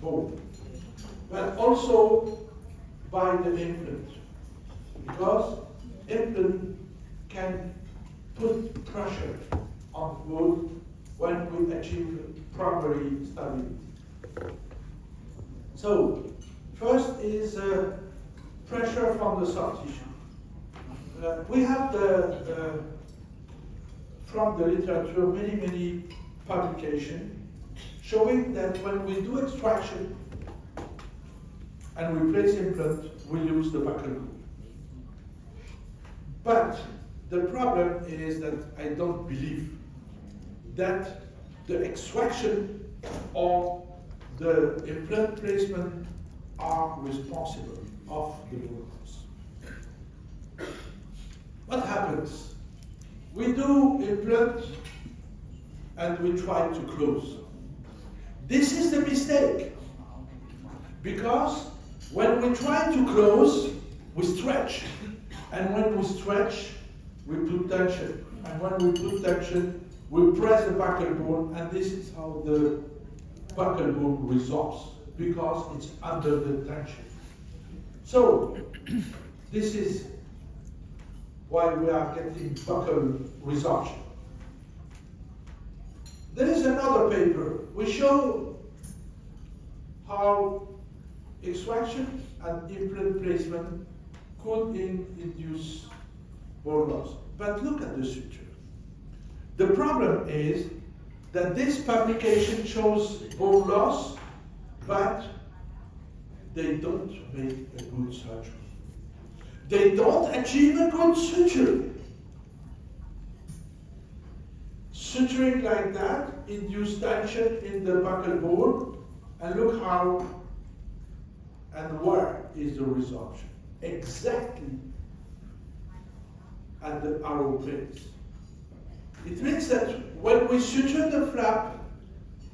bone, but also by the implant, because implant can put pressure on the bone when we achieve primary stability. So, first is pressure from the soft tissue. We have from the literature many publications showing that when we do extraction and we place implant, we lose the buccal bone. But the problem is that I don't believe that the extraction or the implant placement are responsible of the bone loss. What happens? We do implant and we try to close. This is the mistake, because when we try to close, we stretch, and when we stretch, we put tension, and when we put tension, we press the buccal bone, and this is how the buccal bone resolves, because it's under the tension. So, this is why we are getting buccal resorption. There is another paper. We show how extraction and implant placement could induce bone loss. But look at the suture. The problem is that this publication shows bone loss, but they don't make a good surgery. They don't achieve a good suture. Suturing like that induces tension in the buccal bone, and look how and where is the resorption. Exactly at the arrow place. It means that when we suture the flap,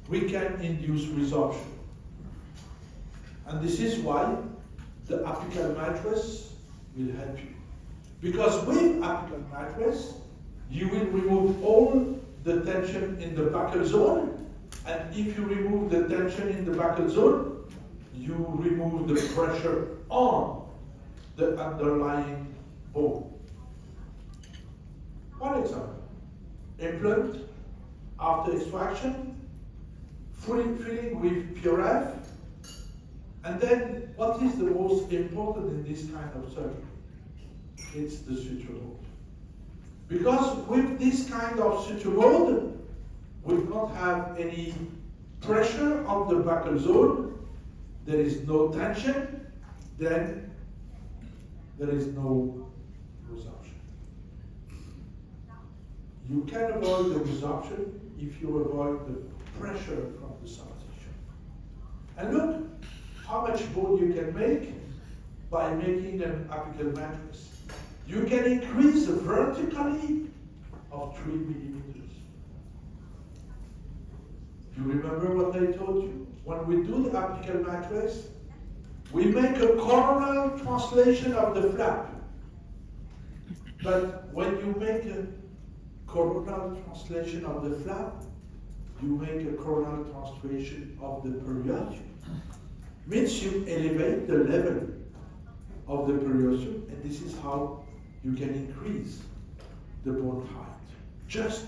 we can induce resorption. And this is why the apical mattress will help you. Because with apical mattress, you will remove all the tension in the buccal zone, and if you remove the tension in the buccal zone, you remove the pressure on the underlying bone. One example, implant after extraction, filling with PRF, and then what is the most important in this kind of surgery? It's the suture mode. Because with this kind of suture mode, we don't have any pressure on the buccal zone, there is no tension, then there is no resorption. You can avoid the resorption if you avoid the pressure from the soft tissue. And look how much bone you can make by making an apical mattress. You can increase vertically of 3 millimeters. You remember what I told you? When we do the apical mattress, we make a coronal translation of the flap. But when you make a coronal translation of the flap, you make a coronal translation of the periosteum. Means you elevate the level of the periosteum, and this is how you can increase the bone height, just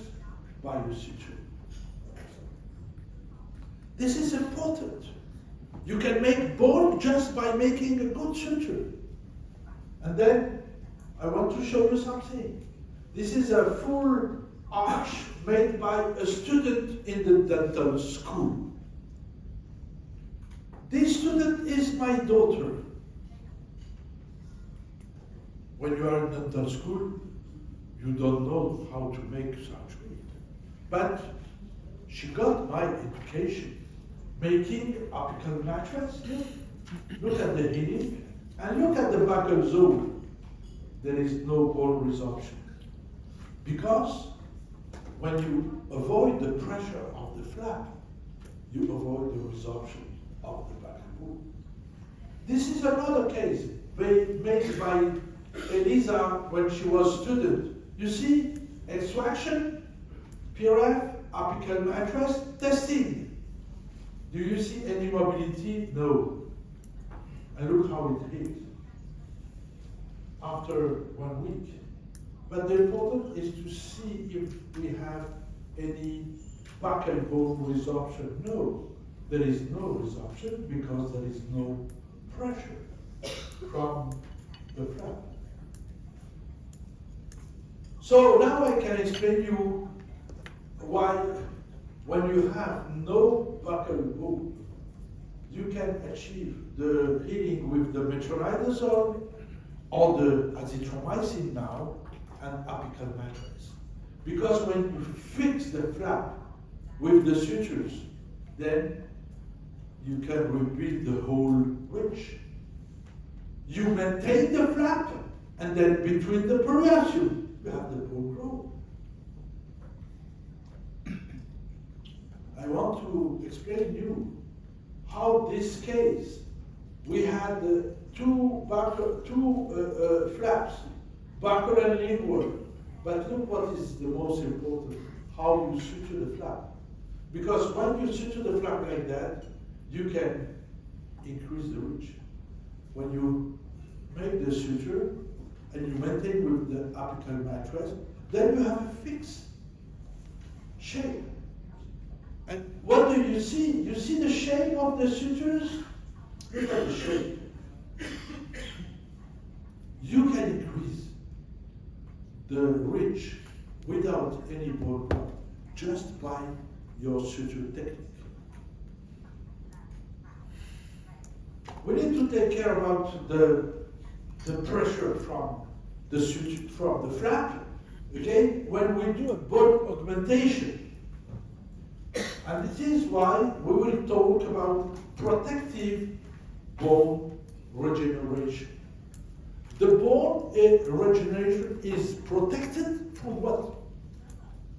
by the suture. This is important. You can make bone just by making a good suture. And then, I want to show you something. This is a full arch made by a student in the dental school. This student is my daughter. When you are in dental school, you don't know how to make surgery. But she got my education, making apical mattress. Look at the healing, and look at the buccal zone. There is no bone resorption. Because when you avoid the pressure of the flap, you avoid the resorption of the buccal bone. This is another case made by Elisa when she was student. You see, extraction, PRF, apical mattress, testing. Do you see any mobility? No. And look how it is after 1 week. But the important is to see if we have any buccal bone resorption. No, there is no resorption because there is no pressure from the flap. So now I can explain you why when you have no buccal bone, you can achieve the healing with the metronidazole or the azithromycin now and apical mattress. Because when you fix the flap with the sutures, then you can rebuild the whole ridge. You maintain the flap, and then between the periaceum, you have the bone growth. I want to explain you how this case, we had two flaps, buccal and lingual. But look what is the most important, how you suture the flap. Because when you suture the flap like that, you can increase the ridge. When you make the suture and you maintain with the apical mattress, then you have a fixed shape. And what do you see? You see the shape of the sutures? Look at the shape. You can increase the ridge without any bone growth, just by your suture technique. We need to take care about the pressure from the suture, from the flap, okay, when we do a bone augmentation. And this is why we will talk about protective bone regeneration. The bone regeneration is protected from what?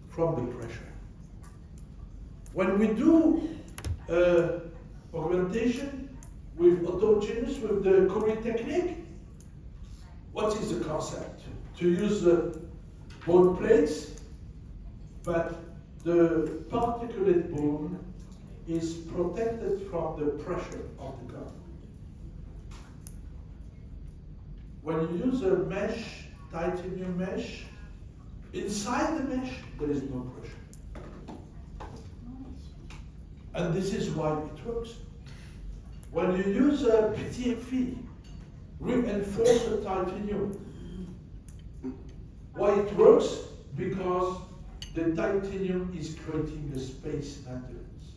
From the pressure. When we do augmentation with autogenous, with the Curie technique, what is the concept? To use bone plates, but the particulate bone is protected from the pressure of the gum. When you use a mesh, titanium mesh, inside the mesh there is no pressure. And this is why it works. When you use a PTFE, reinforced titanium, why it works? Because the titanium is creating a space maintenance.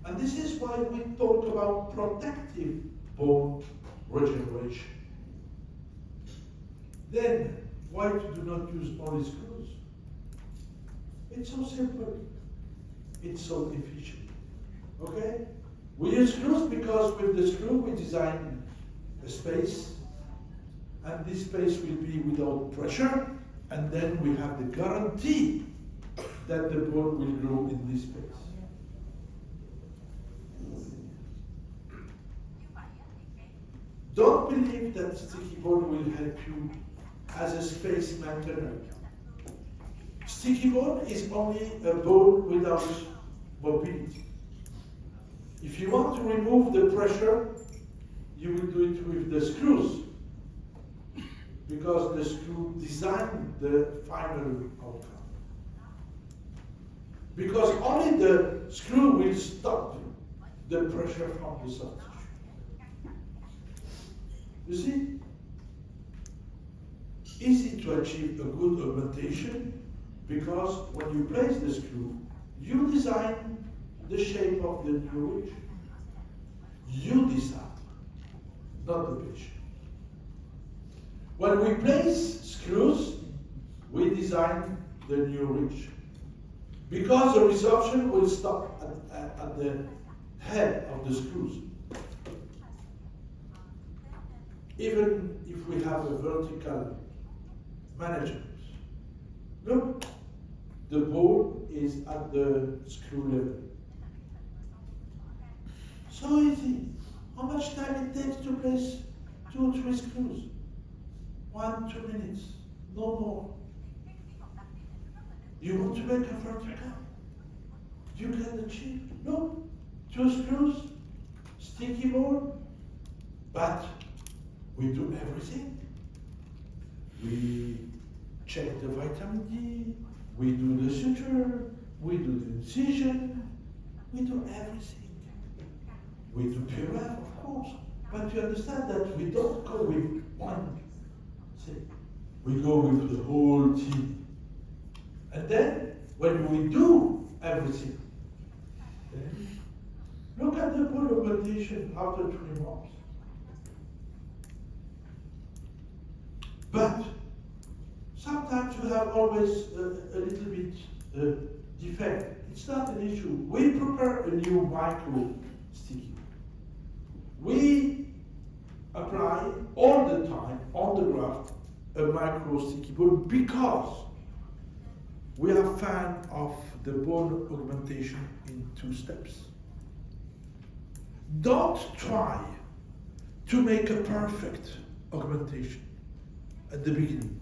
And this is why we talk about protective bone regeneration. Then, why do not use only screws? It's so simple. It's so efficient. Okay? We use screws because with the screw we design a space, and this space will be without pressure, and then we have the guarantee that the bone will grow in this space. Don't believe that sticky bone will help you as a space maintainer. Sticky bone is only a bone without mobility. If you want to remove the pressure, you will do it with the screws, because the screw designed the final outcome. Because only the screw will stop the pressure from the soft tissue. You see? Easy to achieve a good augmentation, because when you place the screw, you design the shape of the new ridge. You decide, not the patient. When we place screws, we design the new ridge. Because the resorption will stop at the head of the screws. Even if we have a vertical management. Look, the bone is at the screw level. So easy. How much time it takes to place 2 or 3 screws? 1, 2 minutes, no more. You want to make a vertical? You can achieve, no, 2 screws, sticky bone, but we do everything. We check the vitamin D, we do the suture, we do the incision, we do everything. We do PRF, of course, but you understand that we don't go with one thing. We go with the whole team. And then, when we do everything, then look at the bone augmentation after 3 months. But sometimes you have always a little bit defect. It's not an issue. We prepare a new micro sticky. We apply all the time on the graft a micro sticky bone because we are fan of the bone augmentation in 2 steps. Don't try to make a perfect augmentation at the beginning.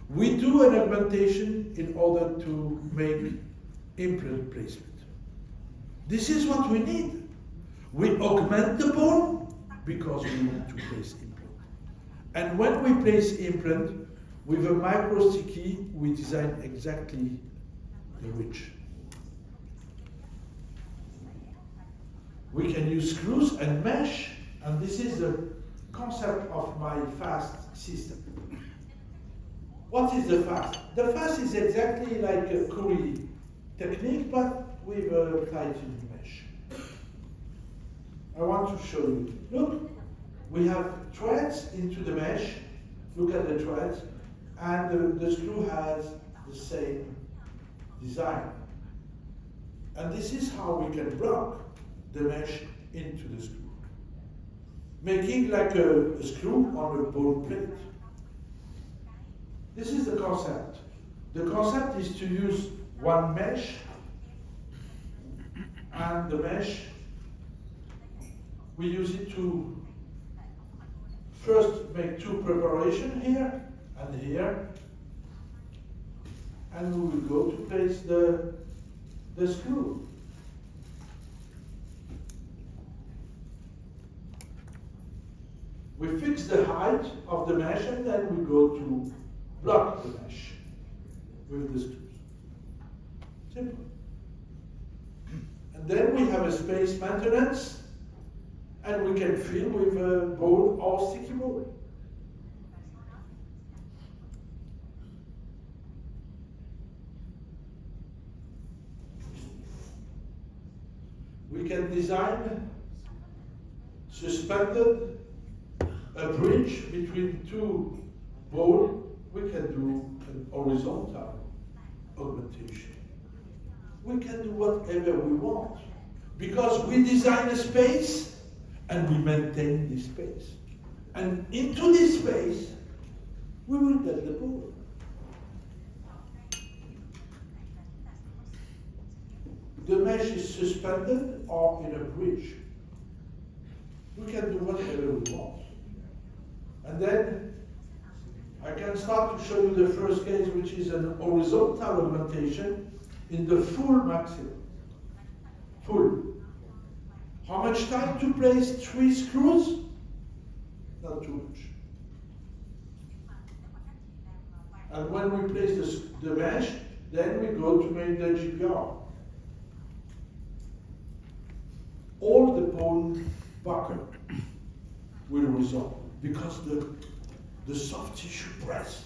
We do an augmentation in order to make implant placement. This is what we need. We augment the bone because we want to place implant. And when we place implant, with a micro sticky, we design exactly the ridge. We can use screws and mesh, and this is the concept of my FAST system. What is the FAST? The FAST is exactly like a Curry technique, but with a tightened mesh. I want to show you. Look, we have threads into the mesh. Look at the threads. And the screw has the same design. And this is how we can block the mesh into the screw, making like a screw on a bone plate. This is the concept. The concept is to use one mesh, and the mesh, we use it to first make 2 preparations here and here, and we will go to place the screw. We fix the height of the mesh, and then we go to block the mesh with the screws. Simple. And then we have a space maintenance, and we can fill with a bone or sticky bone. We can design suspended a bridge between 2 bones. We can do an horizontal augmentation. We can do whatever we want because we design a space and we maintain this space. And into this space, we will get the bone. The mesh is suspended or in a bridge. We can do whatever we want. And then I can start to show you the first case, which is an horizontal augmentation in the full maximum. Full. How much time to place 3 screws? Not too much. And when we place the mesh, then we go to make the GPR. All the bone buckle will resolve because the soft tissue press.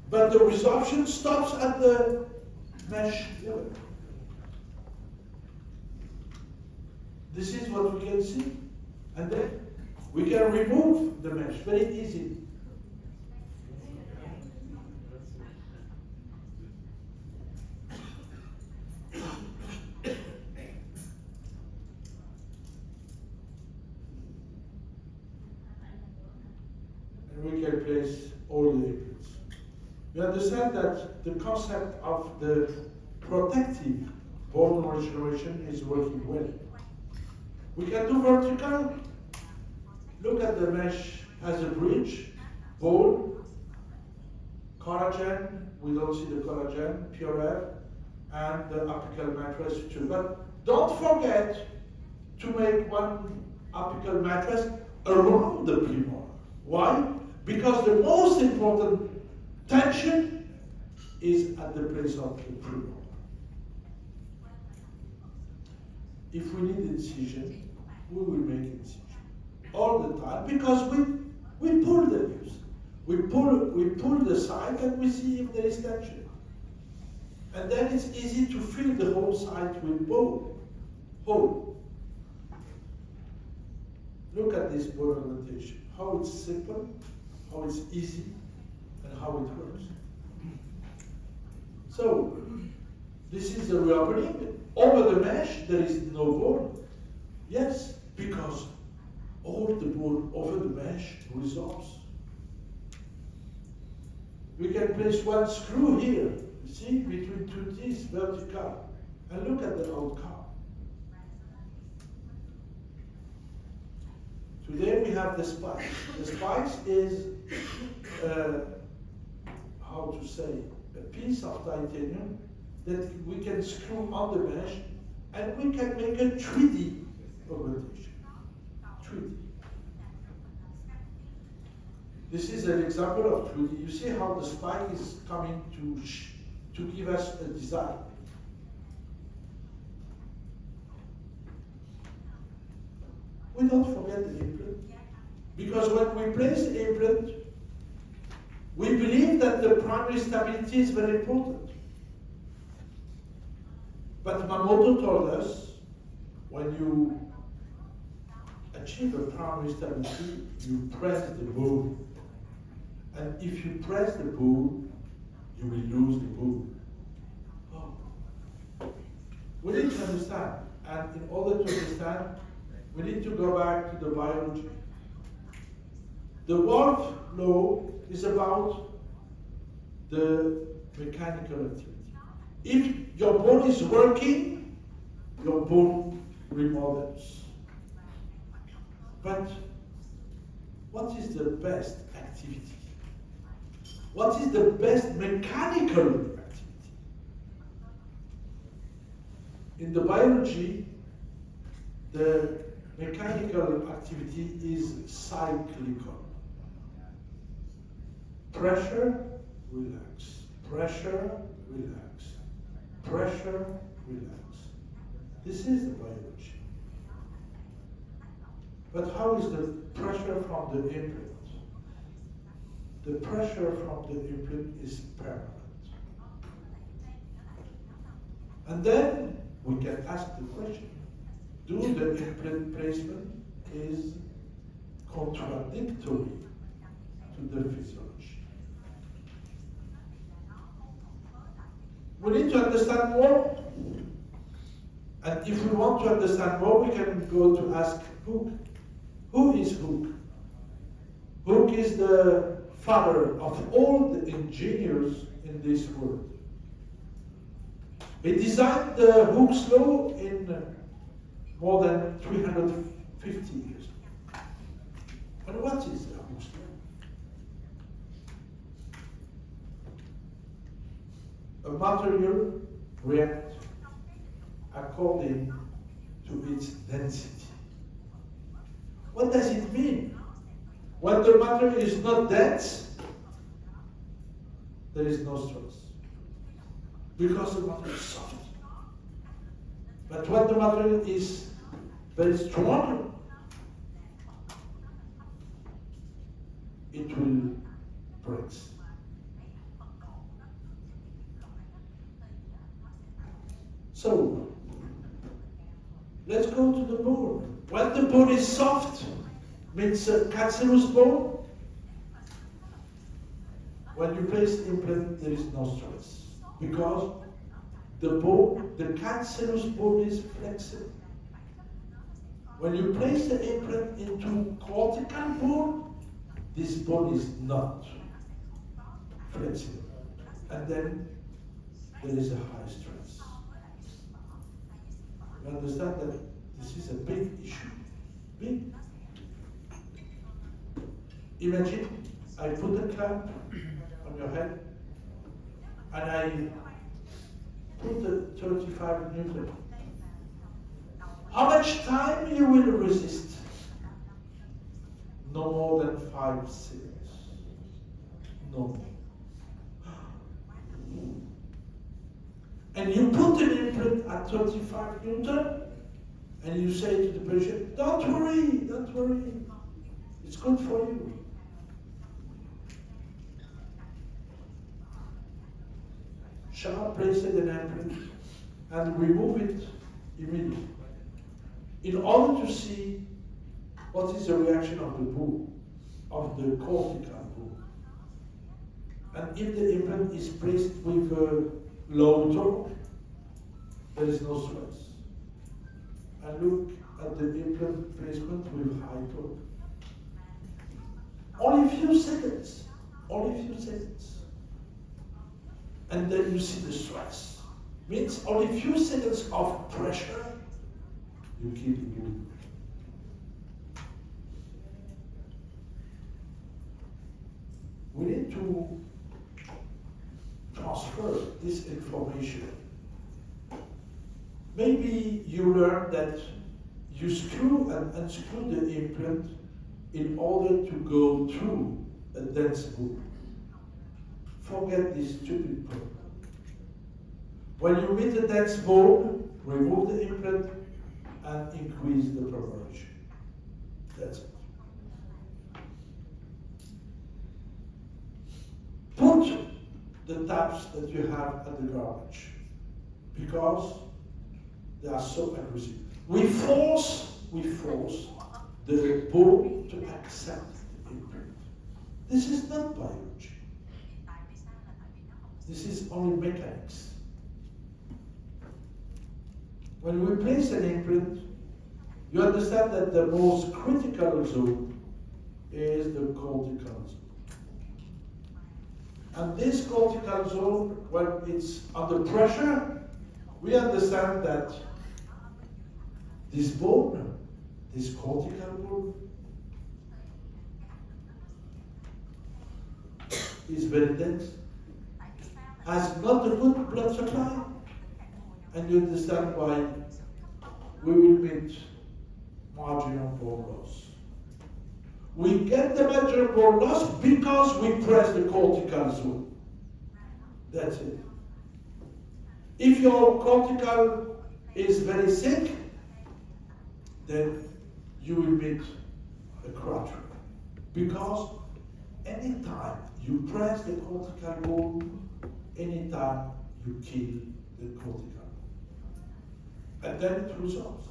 But the resorption stops at the mesh level. This is what we can see. And then we can remove the mesh very easily. And we can place all the implants. You understand that the concept of the protective bone regeneration is working well. We can do vertical. Look at the mesh as a bridge, bone, collagen. We don't see the collagen, PRF, and the apical mattress suture. But don't forget to make one apical mattress around the premolar. Why? Because the most important tension is at the place of the premolar. If we need incision, we will make incision all the time because we pull the leaves. We pull the side and we see if there is tension. And then it's easy to fill the whole side with bone. Hole. Look at this bone orientation. How it's simple, how it's easy, and how it works. So, this is the reopening. Over the mesh, there is no bone. Yes, because all the bone over the mesh resolves. We can place one screw here, you see, between two teeth, vertical, and look at the outcome. Today we have the spikes. The spikes is, how to say, a piece of titanium that we can screw on the mesh, and we can make a 3D augmentation. 3D. This is an example of 3D. You see how the spike is coming to give us a design. We don't forget the implant. Because when we place the implant, we believe that the primary stability is very important. But Mamoto told us, when you achieve a primary stability, you press the bone. And if you press the bone, you will lose the bone. Oh. We need to understand, and in order to understand, we need to go back to the biology. The Wolff law is about the mechanical activity. If your bone is working, your bone remodels. But what is the best activity? What is the best mechanical activity? In the biology, the mechanical activity is cyclical. Pressure, relax. Pressure, relax. Pressure, relax. This is the biology. But how is the pressure from the implant? The pressure from the implant is permanent. And then we can ask the question, do the implant placement is contradictory to the physiology? We need to understand more. And if we want to understand more, we can go to ask Hooke. Who is Hooke? Hooke is the father of all the engineers in this world. He designed the Hooke's law in more than 350 years. And what is the Hooke's law? A material reacts according to its density. What does it mean? When the material is not dense, there is no stress. Because the material is soft. But when the material is very strong, it will break. So, let's go to the bone. When the bone is soft, means a cancerous bone. When you place the implant, there is no stress. Because the bone, the cancerous bone is flexible. When you place the implant into cortical bone, this bone is not flexible. And then there is a high stress. You understand that this is a big issue. Big. Imagine I put a clamp on your head and I put the 35 Newton. How much time you will resist? No more than 5 seconds. No more. And you put an implant at 35 Newton, and you say to the patient, don't worry. It's good for you. Shall place an implant and remove it immediately in order to see what is the reaction of the bone, of the cortical bone. And if the implant is placed with a low torque, there is no stress. And look at the implant placement with high torque. Only a few seconds. And then you see the stress. Means only a few seconds of pressure, you keep it moving. We need to transfer this information. Maybe you learn that you screw and unscrew the implant in order to go through a dense bone. Forget this stupid problem. When you meet a dense bone, remove the implant and increase the preparation. That's it. Put the taps that you have at the garbage because they are so aggressive. We force the bone to accept the implant. This is not biology. This is only mechanics. When we place an implant, you understand that the most critical zone is the cortical zone. And this cortical zone, when it's under pressure, we understand that this bone, this cortical bone, is very dense, has not a good blood supply, and you understand why we will meet marginal bone loss. We get the marginal bone loss because we press the cortical zone. That's it. If your cortical is very sick, then you will meet a crusher. Because anytime you press the cortical bone, anytime you kill the cortical bone. And then it resolves.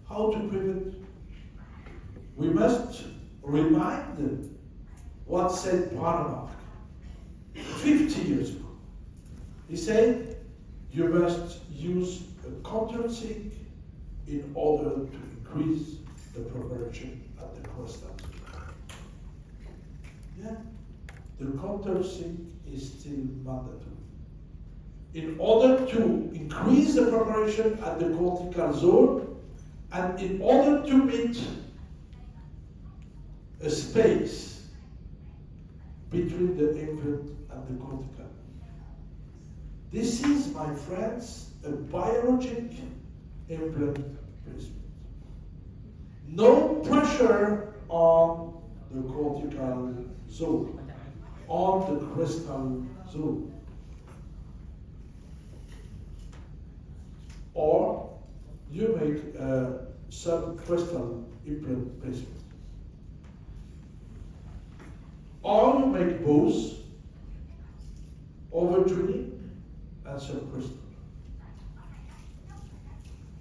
How to prevent? We must remind what said Brandenburg 50 years ago. He said, you must use a countersink in order to increase the preparation at the crustal. Yeah, the countersink is still mandatory. In order to increase the preparation at the cortical zone, and in order to meet a space between the implant and the cortical. This is, my friends, a biologic implant placement. No pressure on the cortical zone, on the crystal zone. Or you make a subcrystal implant placement. Or you make both overtuning and subcrystal.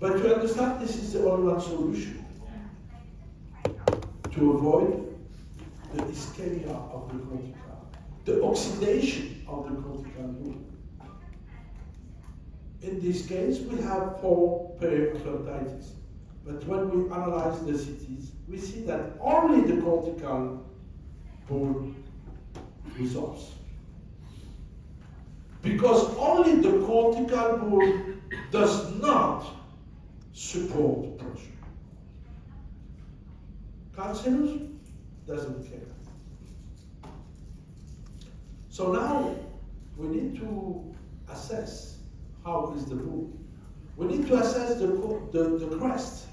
But you understand this is the only one solution to avoid the ischemia of the cortical, the oxidation of the cortical bone. In this case, we have 4 periodontitis. But when we analyze the CTs, we see that only the cortical bone resolves. Because only the cortical bone does not support pressure. Cancellous doesn't care. So now we need to assess how is the bone. We need to assess the crest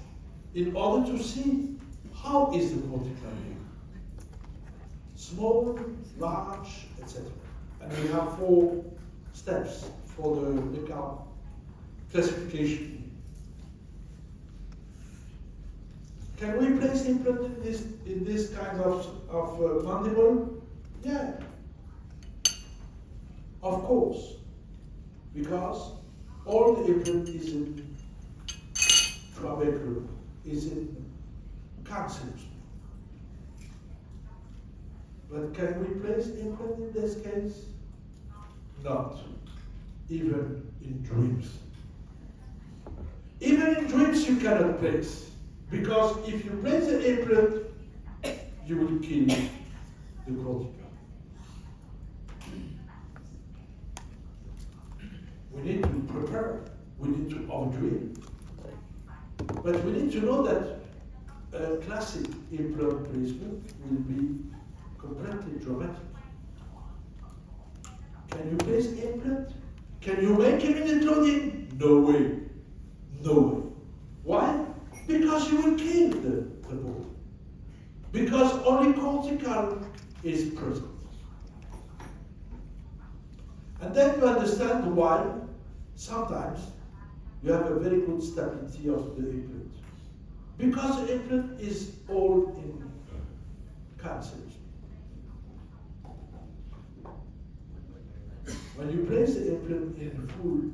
in order to see how is the cortical here. Small, large, etc. And we have 4 steps for the Descartes classification. Can we place implant in this kind of mandible? Yeah, of course, because all the implant is in trabeculum, is in cancellous. But can we place implant in this case? Not, even in dreams. Even in dreams you cannot place. Because if you place the implant, you will kill the cortical. We need to prepare, we need to overdo it. But we need to know that a classic implant placement will be completely dramatic. Can you place implant? Can you make immediate loading? No way. No way. Why? Because you will kill the body. Because only cortical is present. And then you understand why sometimes you have a very good stability of the implant. Because the implant is all in cancers. When you place the implant in full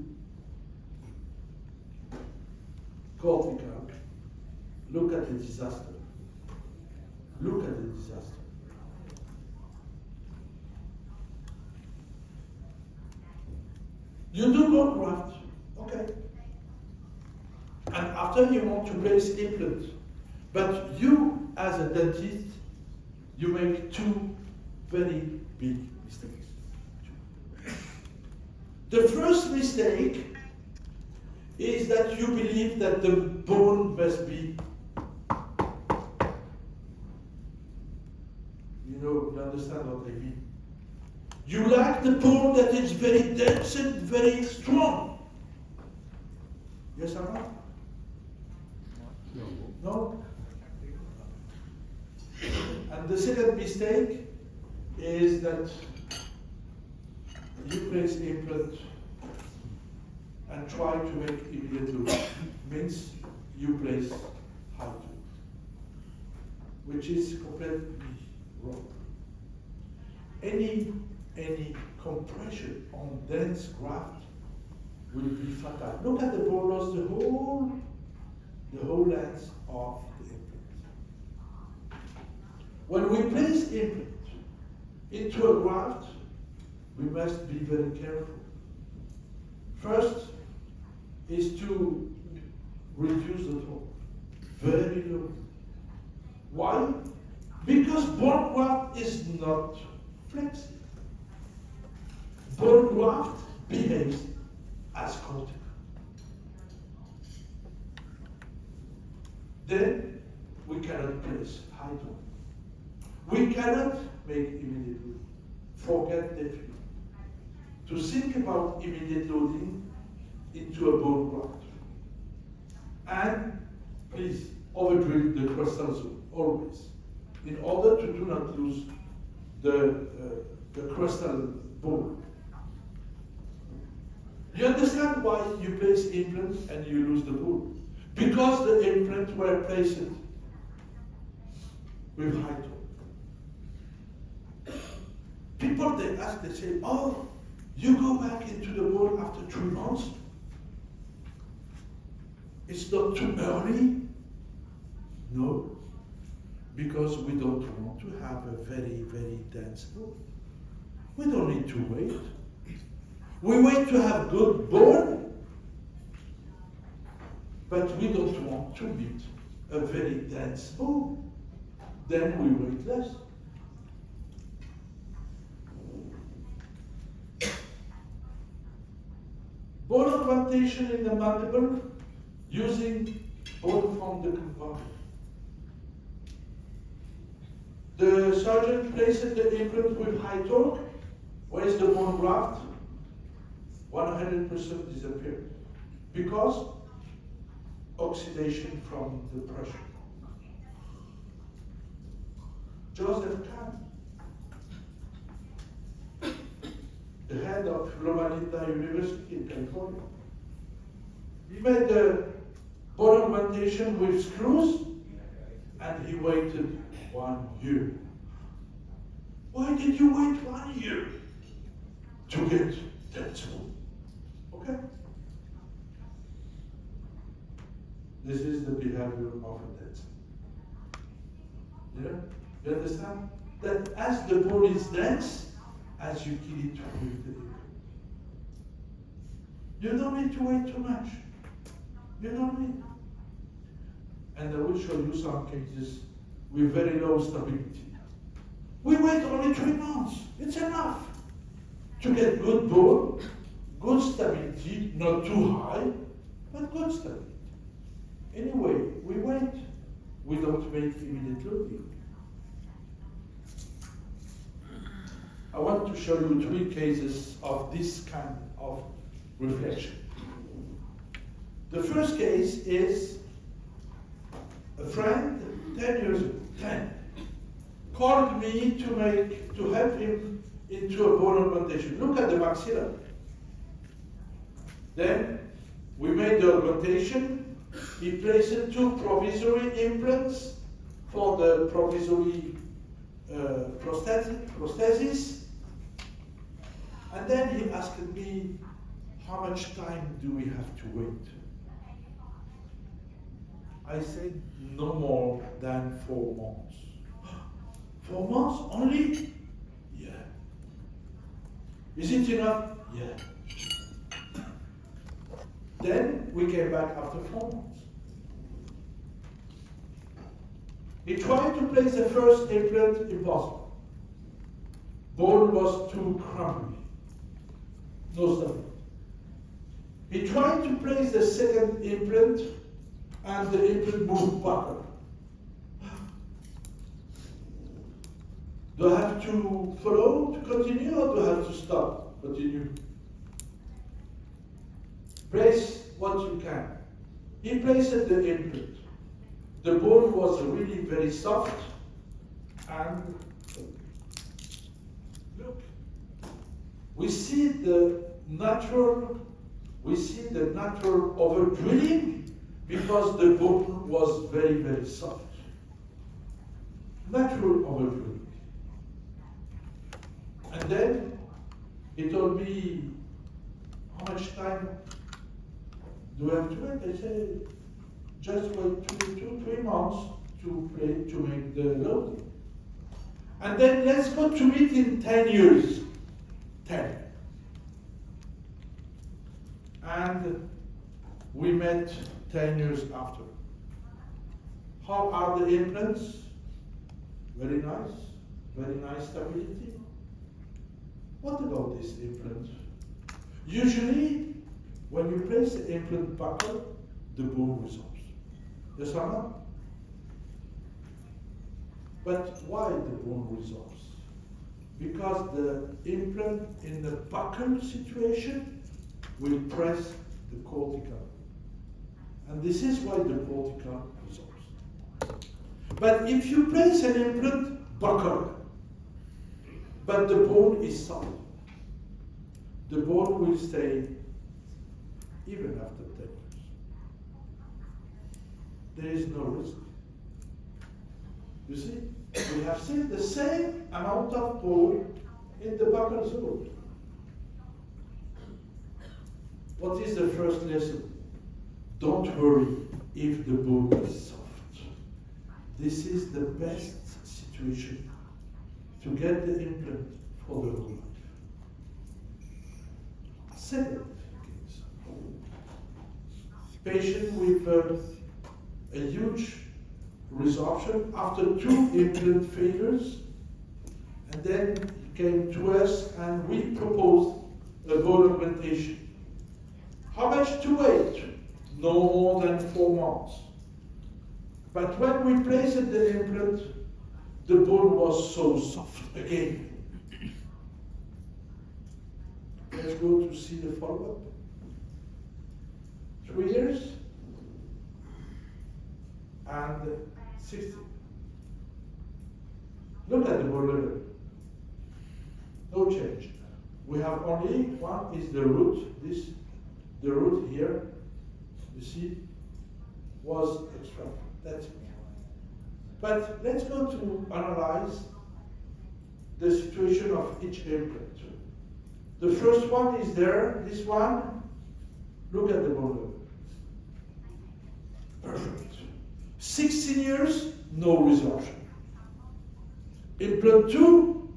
cortical, look at the disaster. Look at the disaster. You do bone graft, okay. And after you want to place implant, but you as a dentist, you make 2 very big mistakes. The first mistake is that you believe that the bone must be, you understand what I mean. You like the bone that is very dense and very strong. Yes or no? No? And the second mistake is that you place implant and try to make immediate loop. Means you place high tooth, which is completely wrong. Any compression on dense graft will be fatal. Look at the bone loss, the whole length of the implant. When we place implant into a graft, we must be very careful. First is to reduce the torque very low. Why? Because bone graft is not flexible. Bone graft behaves as cortical. Then we cannot place high torque. We cannot make immediate loading. Forget that to think about immediate loading into a bone graft. And please overdrill the crustal zone always, in order to do not lose the crustal bone. You understand why you place implant and you lose the bone? Because the implant were placed with high torque. People, they ask, they say, oh, you go back into the bone after 3 months? It's not too early? No, because we don't want to have a very, very dense bone. We don't need to wait. We wait to have good bone, but we don't want to meet a very dense bone. Then we wait less. Bone augmentation in the mandible using bone from the compartment. The surgeon places the implant with high torque. Where is the bone graft? 100% disappeared. Because oxidation from the pressure. Joseph Kahn, the head of Loma Linda University in California, he made a bone augmentation with screws, and he waited 1 year. Why did you wait 1 year to get that small? Okay? This is the behavior of a dead cell. Yeah? You understand? That as the bone is dense, as you kill it with the implant. You don't need to wait too much. You don't need. And I will show you some cases with very low stability. We wait only 3 months. It's enough to get good bone, good stability, not too high, but good stability. Anyway, we wait. We don't make immediate loading. I want to show you 3 cases of this kind of reflection. The first case is a friend, 10 years old, 10, called me to help him into a bone augmentation. Look at the maxilla. Then we made the augmentation. He placed 2 provisory implants for the provisory prosthesis. And then he asked me, how much time do we have to wait? I said, no more than 4 months. 4 months only? Yeah. Is it enough? Yeah. Then we came back after 4 months. He tried to place the first implant, impossible. Bone was too crumbly. No stability. He tried to place the second implant, and the implant moved backward. Do I have to follow to continue, or do I have to stop? Continue. Place what you can. He placed the implant. The bone was really very soft, and look, we see the natural over drilling because the bone was very, very soft. Natural over drilling. And then he told me, how much time do I have to wait? I said, just wait 3 months to make the loading. And then let's go to it in 10 years. 10. And we met 10 years after. How are the implants? Very nice stability. What about this implant? Usually, when you place the implant backward, the bone resolves. Yes or no? But why the bone resolves? Because the implant in the buccal situation will press the cortical. And this is why the cortical resolves. But if you place an implant buccal, but the bone is soft, the bone will stay even after 10 years. There is no risk. You see, we have seen the same amount of bone in the buccal zone. What is the first lesson? Don't worry if the bone is soft. This is the best situation to get the implant for the whole life. Second case. Patient with a huge resorption after 2 implant failures, and then he came to us and we proposed a bone augmentation. How much to wait? No more than 4 months. But when we placed the implant, the bone was so soft again. Let's go to see the follow-up. 3 years. and 60. Look at the bone level. No change. We have only one is the root. The root here, you see, was extracted. That's it. But let's go to analyze the situation of each implant. The first one is there, this one. Look at the bone level. Perfect. 16 years, no resorption. Implant 2,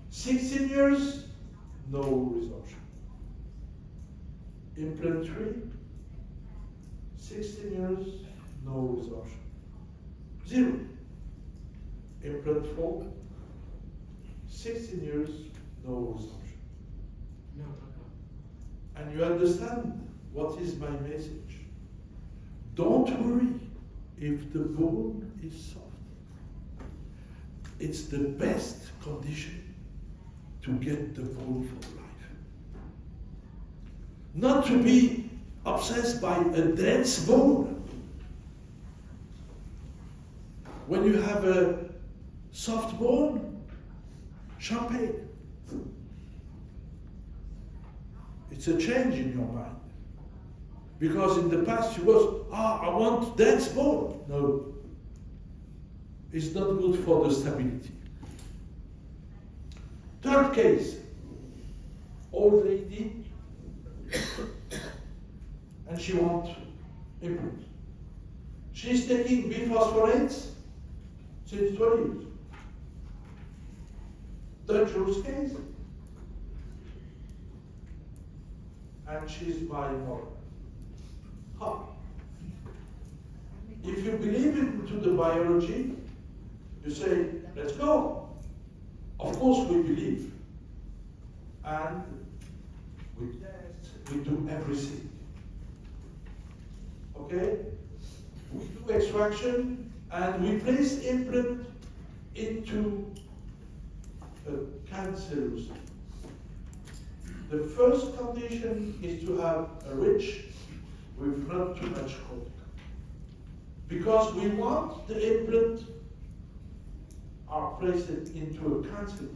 16 years, no resorption. Implant 3, 16 years, no resorption. 0. Implant 4, 16 years, no resorption. And you understand what is my message. Don't worry if the bone is soft. It's the best condition to get the bone for life. Not to be obsessed by a dense bone. When you have a soft bone, champagne. It's a change in your mind. Because in the past you was, I want dense bone. No. It's not good for the stability. Third case, old lady, and she wants implant. She's taking biphosphonates since 20 years. Dangerous case. And she's my mother. How? If you believe into the biology, you say, let's go. Of course we believe. And we test, we do everything. Okay? We do extraction and we place implant into a cancerous. The first condition is to have a ridge with not too much cortical. Because we want the implant are placed into a cancerous.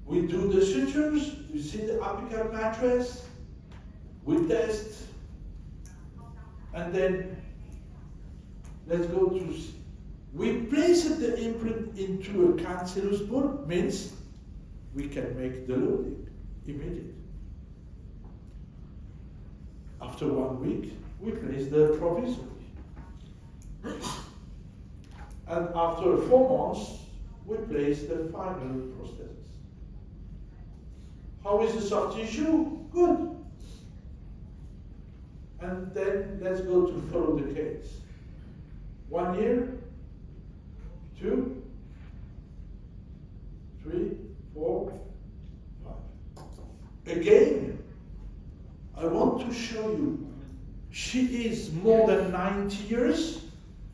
We do the sutures, you see the apical mattress, we test, and then let's go to, we place the implant into a cancerous bone, means we can make the loading immediate. After 1 week, we place the provisory. And after 4 months, we place the final prosthesis. How is the soft tissue? Good. And then let's go to follow the case. 1 year, 2, 3, 4, 5. Again, I want to show you, she is more than 90 years.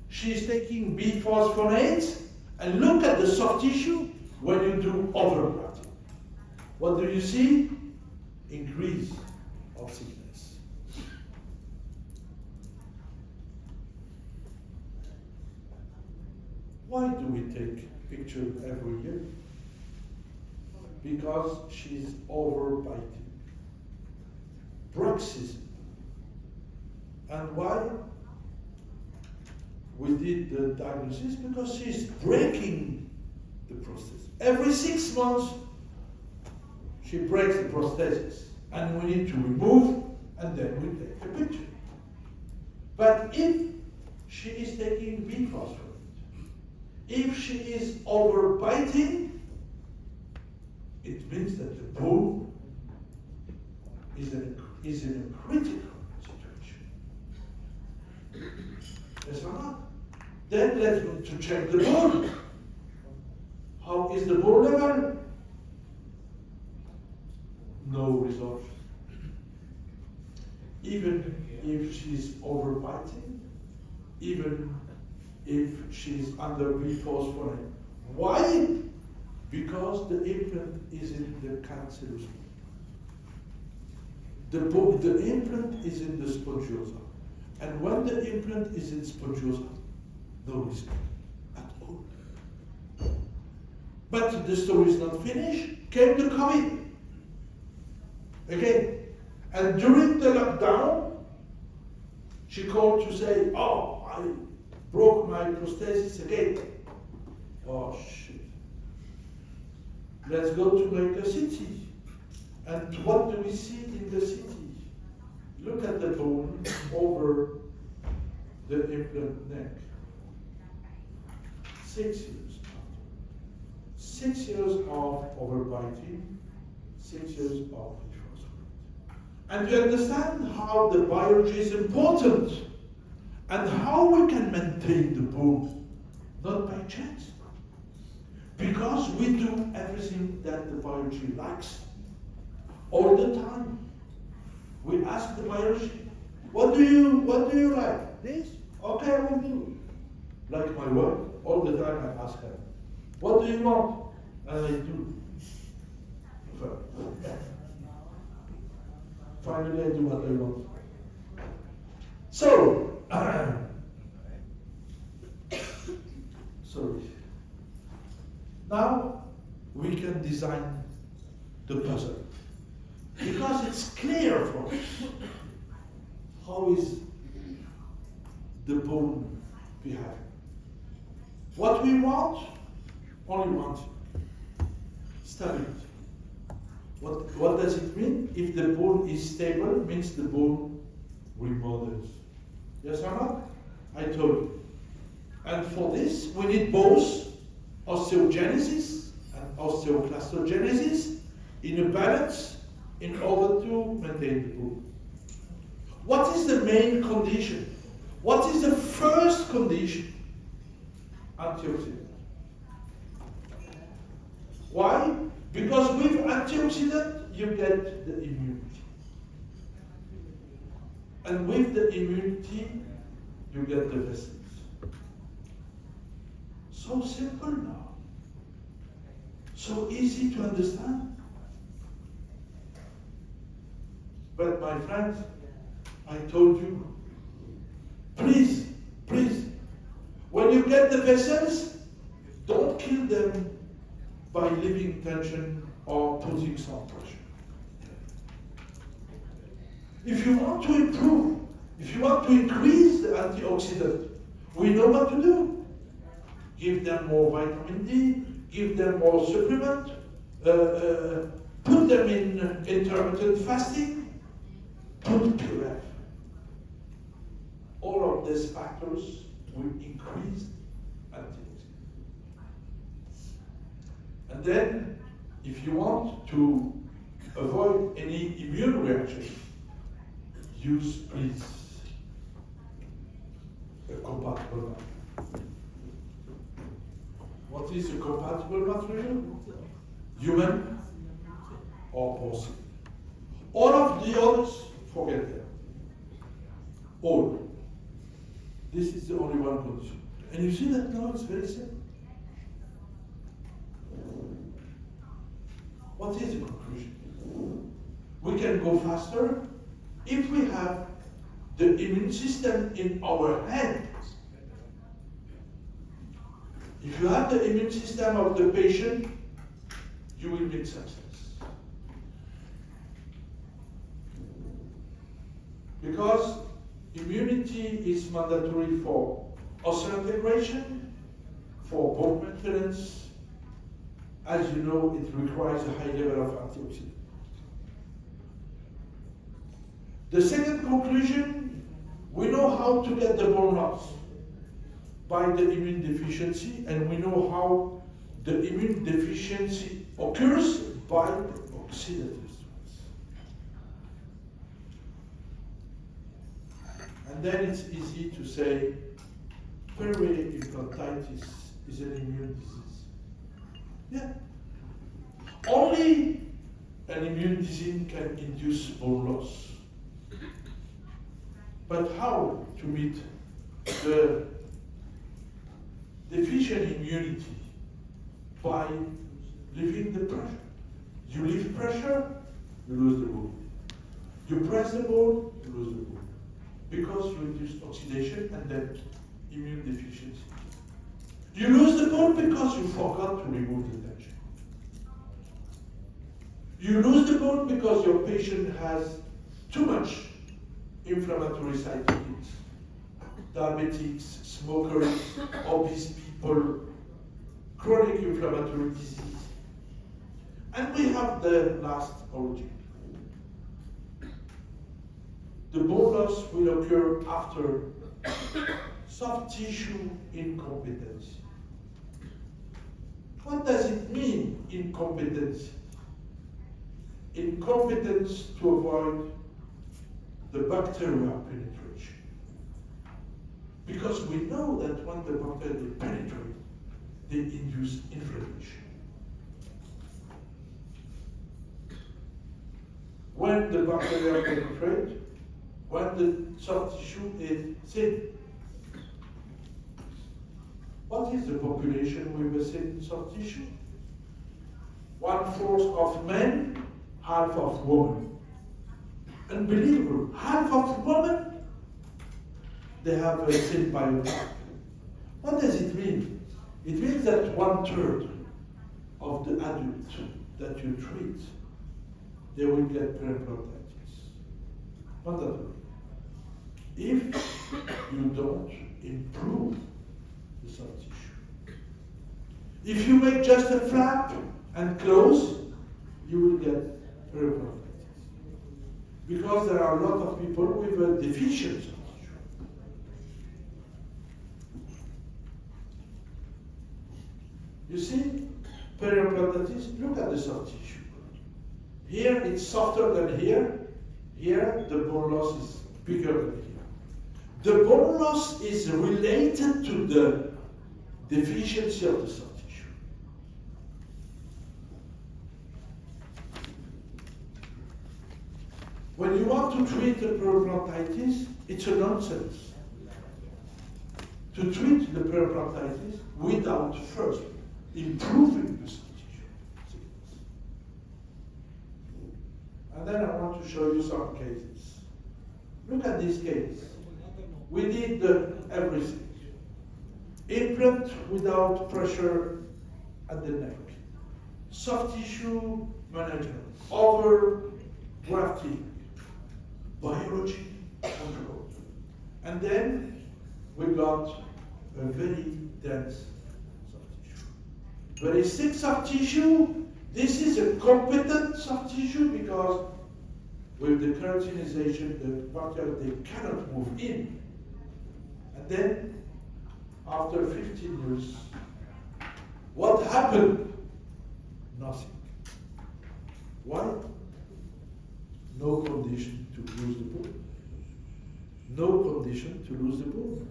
She's taking biphosphonates, and look at the soft tissue when you do overgrafting. What do you see? Increase of thickness. Why do we take pictures every year? Because she's overbiting. Bruxism. And why? We did the diagnosis because she's breaking the prosthesis. Every 6 months, she breaks the prosthesis. And we need to remove, and then we take a picture. But if she is taking biphosphonate, if she is overbiting, it means that the bone is in a critical situation. Yes or not? Then let's go to check the bone. How is the bone level? No resorption. Even if she's overbiting, even if she's under biphosphonate. Why? Because the implant is in the cancerous bone. The implant is in the spongiosa. And when the implant is in spongiosum, no risk at all. But the story is not finished. Came the COVID again. And during the lockdown, she called to say, oh, I broke my prosthesis again. Oh, shit. Let's go to Mexico City. And what do we see in the city? Look at the bone over the implant neck. 6 years. 6 years of overbiting, 6 years of reinforcement. And you understand how the biology is important and how we can maintain the bone, not by chance. Because we do everything that the biology likes. All the time. We ask the biology, what do you like? This? Okay, I will do. Like my wife, all the time I ask her, what do you want? And I do. Finally I do what I want. So, sorry. Now we can design the puzzle. Because it's clear for us how is the bone behaving. What we want, only one thing, stability. What does it mean? If the bone is stable, it means the bone remodels. Yes or not? I told you. And for this, we need both osteogenesis and osteoclastogenesis in a balance in order to maintain the bone. What is the main condition? What is the first condition? Antioxidant. Why? Because with antioxidant, you get the immunity. And with the immunity, you get the vessels. So simple now. So easy to understand. But my friends, I told you, please, when you get the vessels, don't kill them by leaving tension or putting some pressure. If you want to improve, if you want to increase the antioxidant, we know what to do. Give them more vitamin D, give them more supplement, put them in intermittent fasting, put PRF. All of these factors will increase antioxidant. And then, if you want to avoid any immune reaction, use, please, a compatible material. What is a compatible material? Human or porcelain. All of the others, forget them. All. This is the only one condition. And you see that now it's very simple. What is the conclusion? We can go faster if we have the immune system in our hands. If you have the immune system of the patient, you will make success. Because immunity is mandatory for osseointegration, for bone maintenance. As you know, it requires a high level of antioxidant. The second conclusion, we know how to get the bone loss by the immune deficiency, and we know how the immune deficiency occurs by oxidative stress. And then it's easy to say periimplantitis is an immune disease. Yeah. Only an immune disease can induce bone loss. But how to meet the deficient immunity? By leaving the pressure. You leave pressure, you lose the bone. You press the bone, you lose the bone. because you induce oxidation and then immune deficiency. You lose the bone because you forgot to remove the tension. You lose the bone because your patient has too much inflammatory cytokines. Diabetics, smokers, obese people, chronic inflammatory disease. And we have the last origin. The bone loss will occur after soft tissue incompetency. What does it mean, incompetency? Incompetence to avoid the bacterial penetration. Because we know that when the bacteria penetrate, they induce inflammation. When the bacteria penetrate, when the soft tissue is thin. What is the population with a thin soft tissue? 1/4 of men, half of women. Unbelievable, half of women, they have a thin biotype. What does it mean? It means that 1/3 of the adults that you treat, they will get periodontitis. What does that mean? If you don't improve the soft tissue. If you make just a flap and close, you will get periodontitis. Because there are a lot of people with a deficient soft tissue. You see, periodontitis, look at the soft tissue. Here it's softer than here. Here the bone loss is bigger than here. The bone loss is related to the deficiency of the soft tissue. When you want to treat the periodontitis, it's a nonsense to treat the periodontitis without first improving the soft tissue. And then I want to show you some cases. Look at this case. We did everything. Implant without pressure at the neck. Soft tissue management. Over grafting. Biology control. And then we got a very dense soft tissue. Very thick soft tissue. This is a competent soft tissue because with the keratinization, the bacteria, they cannot move in. And then, after 15 years, what happened? Nothing. Why? No condition to lose the bone. No condition to lose the bone.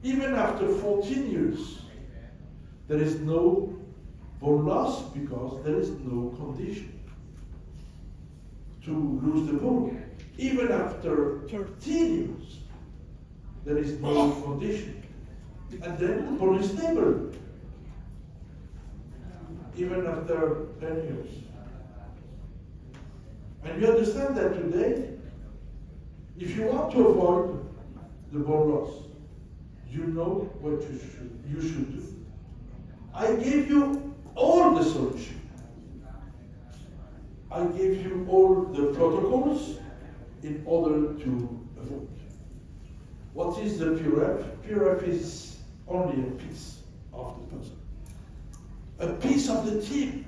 Even after 14 years, there is no bone loss because there is no condition to lose the bone. Even after 13 years, there is no condition. And then the bone is stable. Even after 10 years. And you understand that today, if you want to avoid the bone loss, you know what you should do. I gave you all the solution. I gave you all the protocols in order to avoid. What is the PRF? PRF is only a piece of the puzzle. A piece of the team.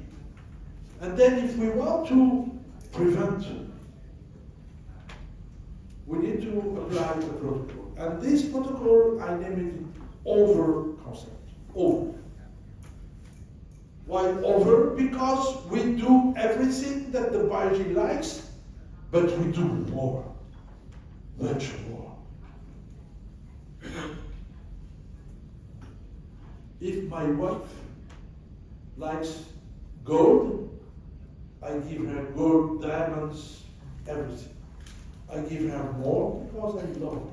And then if we want to prevent, we need to apply the protocol. And this protocol, I name it over concept. Over. Why over? Because we do everything that the biology likes, but we do more. Much more. If my wife likes gold, I give her gold, diamonds, everything. I give her more because I love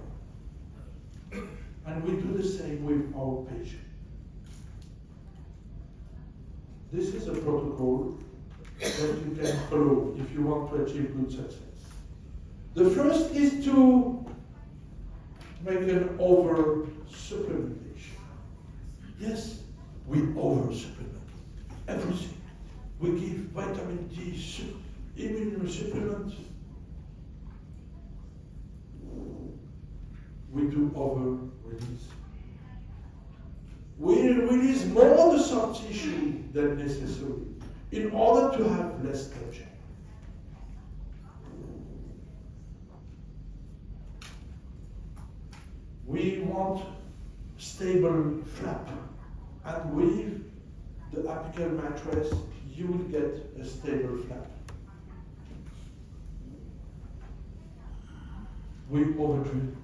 her. And we do the same with our patient. This is a protocol that you can follow if you want to achieve good success. The first is to make an over supplementation. Yes, we over supplement everything. We give vitamin D, immunosupplement. We do over release. We release more the soft tissue than necessary in order to have less tension. We want stable flap, and with the apical mattress you will get a stable flap. We overdo it.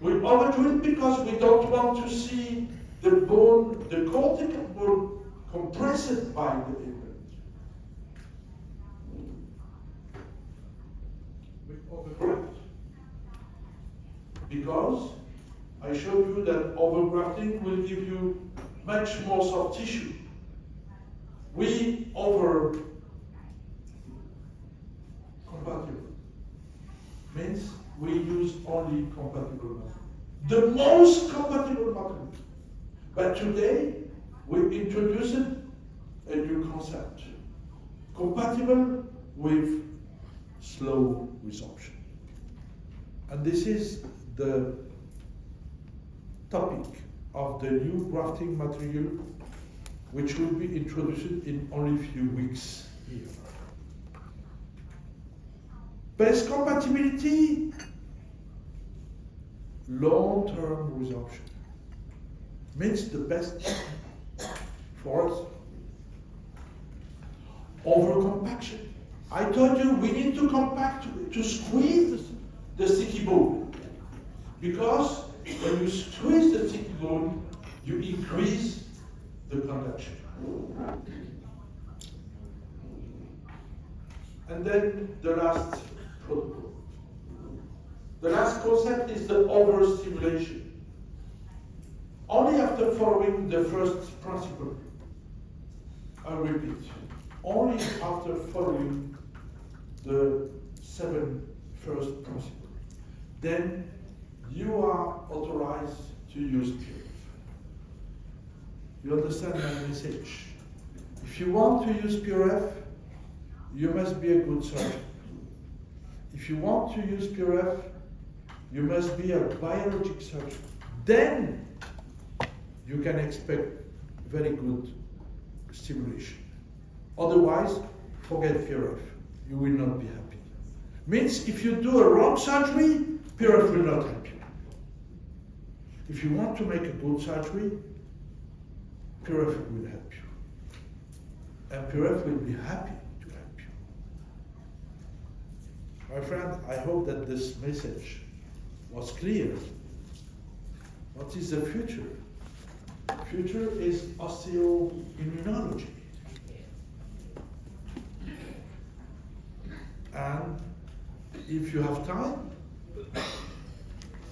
We overdo it because we don't want to see the bone, the cortical bone, compressed by the implant. We overdo it. Because I showed you that overgrafting will give you much more soft tissue. We over compatible means we use only compatible material. The most compatible material. But today we introduced a new concept. Compatible with slow resorption. And this is the topic of the new grafting material, which will be introduced in only a few weeks here. Best compatibility, long-term resorption. Means the best for us. Over-compaction. I told you we need to compact to squeeze the sticky bone. Because when you squeeze the sticky bone, you increase the conduction. And then the last protocol. The last concept is the overstimulation. Only after following the first principle, I repeat, only after following the 7 first principles, then you are authorized to use PRF. You understand my message? If you want to use PRF, you must be a good surgeon. If you want to use PRF, you must be a biologic surgeon. Then you can expect very good stimulation. Otherwise, forget PRF. You will not be happy. Means if you do a wrong surgery, PRF will not help you. If you want to make a good surgery, PRF will help you. And PRF will be happy to help you. My friend, I hope that this message was clear. What is the future? The future is osteoimmunology. And if you have time,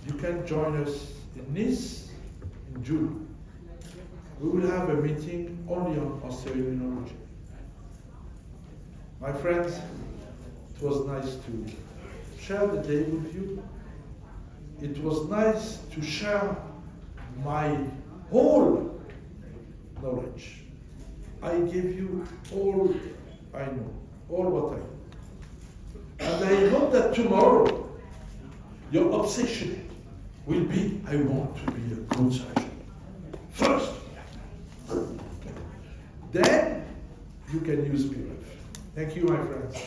you can join us in Nice in June. We will have a meeting only on osteoimmunology. My friends, it was nice to share the day with you. It was nice to share my whole knowledge. I give you all I know, all what I know. And I hope that tomorrow your obsession will be, I want to be a good surgeon. First. Then you can use PRF. Thank you, my friends.